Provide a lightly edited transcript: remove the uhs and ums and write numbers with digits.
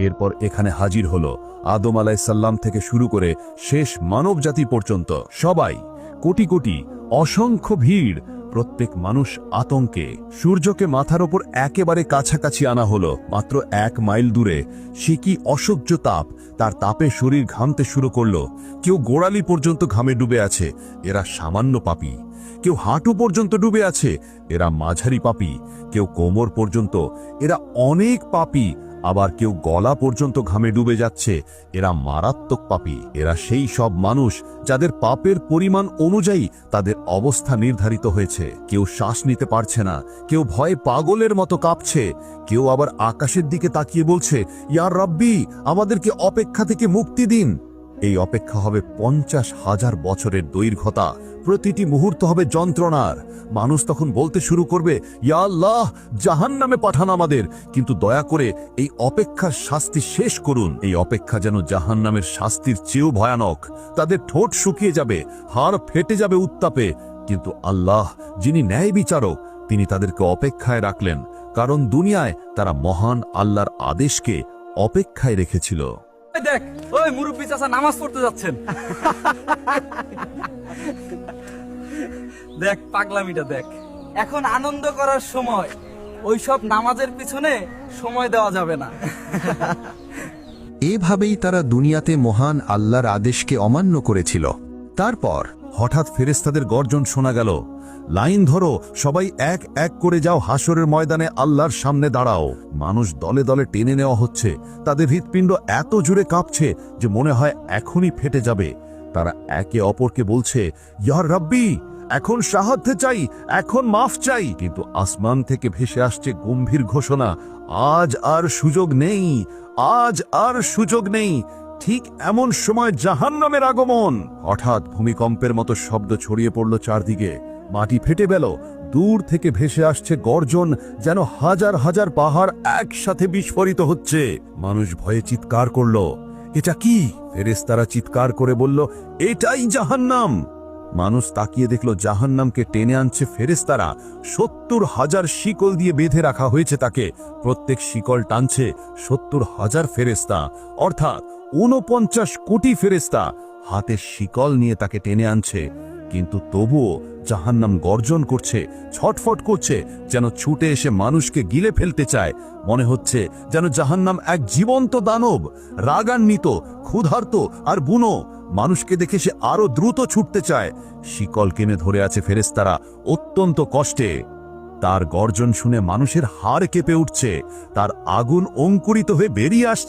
এরপর এখানে হাজির হলো আদম আলাইসাল্লাম থেকে শুরু করে শেষ মানবজাতি পর্যন্ত সবাই, কোটি কোটি, অসংখ্য ভিড়, প্রত্যেক মানুষ আতঙ্কে। সূর্যকে মাথার ওপর একেবারে কাছাকাছি আনা হলো, মাত্র 1 মাইল দূরে। সে কি অসহ্য তাপ! তার তাপে শরীর ঘামতে শুরু করলো। কেউ গোড়ালি পর্যন্ত ঘামে ডুবে আছে, এরা সামান্য পাপী। কেউ হাঁটু পর্যন্ত ডুবে আছে, এরা মাঝারি পাপী। কেউ কোমর পর্যন্ত, এরা অনেক পাপী। আবার কেউ গলা পর্যন্ত ঘামে ডুবে যাচ্ছে, এরা মারাত্মক পাপী। এরা সেই সব মানুষ যাদের পাপের পরিমাণ অনুযায়ী তাদের অবস্থা নির্ধারিত হয়েছে। কেউ শ্বাস নিতে পারছে না, কেউ ভয়ে পাগলের মতো কাঁপছে, কেউ আবার আকাশের দিকে তাকিয়ে বলছে, ইয়া রাব্বি, আমাদেরকে অপেক্ষা থেকে মুক্তি দিন। এই অপেক্ষা হবে 50,000 বছরের দৈর্ঘ্যতা। প্রতিটি মুহূর্ত হবে যন্ত্রণার। মানুষ তখন বলতে শুরু করবে, ইয়া আল্লাহ, জাহান্নামে পাঠান আমাদের, কিন্তু দয়া করে এই অপেক্ষার শাস্তি শেষ করুন। এই অপেক্ষা যেন জাহান্নামের শাস্তির চেয়েও ভয়ানক। তাদের ঠোঁট শুকিয়ে যাবে, হাড় ফেটে যাবে উত্তাপে। কিন্তু আল্লাহ, যিনি ন্যায় বিচারক, তিনি তাদেরকে অপেক্ষায় রাখলেন, কারণ দুনিয়ায় তারা মহান আল্লাহর আদেশকে অপেক্ষায় রেখেছিল। দেখ, ওই মুরব্বি চাচা নামাজ পড়তে যাচ্ছেন। দেখ পাগলামিটা দেখ। এখন আনন্দ করার সময়, ওইসব নামাজের পিছনে সময় দেওয়া যাবে না। এভাবেই তারা দুনিয়াতে মহান আল্লাহর আদেশকে অমান্য করেছিল। তারপর হঠাৎ ফেরেশতাদের গর্জন শোনা গেল, লাইন ধরো, সবাই এক এক করে যাও, হাসরের ময়দানে আল্লাহর সামনে দাঁড়াও। মানুষ দলে দলে টেনে নেওয়া হচ্ছে। তাদের হৃৎপিণ্ড এত জোরে কাঁপছে যে মনে হয় এখনই ফেটে যাবে। তারা একে অপরকে বলছে, ইয়া রাব্বি, এখন সাহায্য চাই, এখন মাফ চাই। কিন্তু আসমান থেকে ভেসে আসছে গম্ভীর ঘোষণা, আজ আর সুযোগ নেই, আজ আর সুযোগ নেই। ঠিক এমন সময় জাহান্নামের আগমন। হঠাৎ ভূমিকম্পের মতো শব্দ ছড়িয়ে পড়ল চারদিকে। মাটি ফেটে গেল। দূর থেকে ভেসে আসছে গর্জন, যেন হাজার হাজার পাহাড় একসাথে বিস্ফোরিত হচ্ছে। মানুষ ভয়ে চিৎকার করল, এটা কি? ফেরেশতারা চিৎকার করে বলল, এটাই জাহান্নাম। মানুষ তাকিয়ে দেখল জাহান্নামকে টেনে আনছে ফেরেশতারা। 70,000 শিকল দিয়ে বেঁধে রাখা হয়েছে তাকে। প্রত্যেক শিকল টানছে 70,000 ফেরেশতা, অর্থাৎ 49 কোটি ফেরেশতা হাতে শিকল নিয়ে তাকে টেনে আনছে। কিন্তু তবুও জাহান্নাম গর্জন করছে, ছটফট করছে, যেন ছুটে এসে মানুষকে গিলে ফেলতে চায়। মনে হচ্ছে যেন জাহান্নাম এক জীবন্ত দানব, রাগান্বিত, ক্ষুধার্ত আর বুনো। মানুষকে দেখে সে আরো দ্রুত ছুটতে চায়। শিকল কেনে ধরে আছে ফেরেশতারা অত্যন্ত কষ্টে। তার গর্জন শুনে মানুষের হাড় কেঁপে উঠছে। তার আগুন অঙ্কুরিত হয়ে বেরিয়ে আসছে।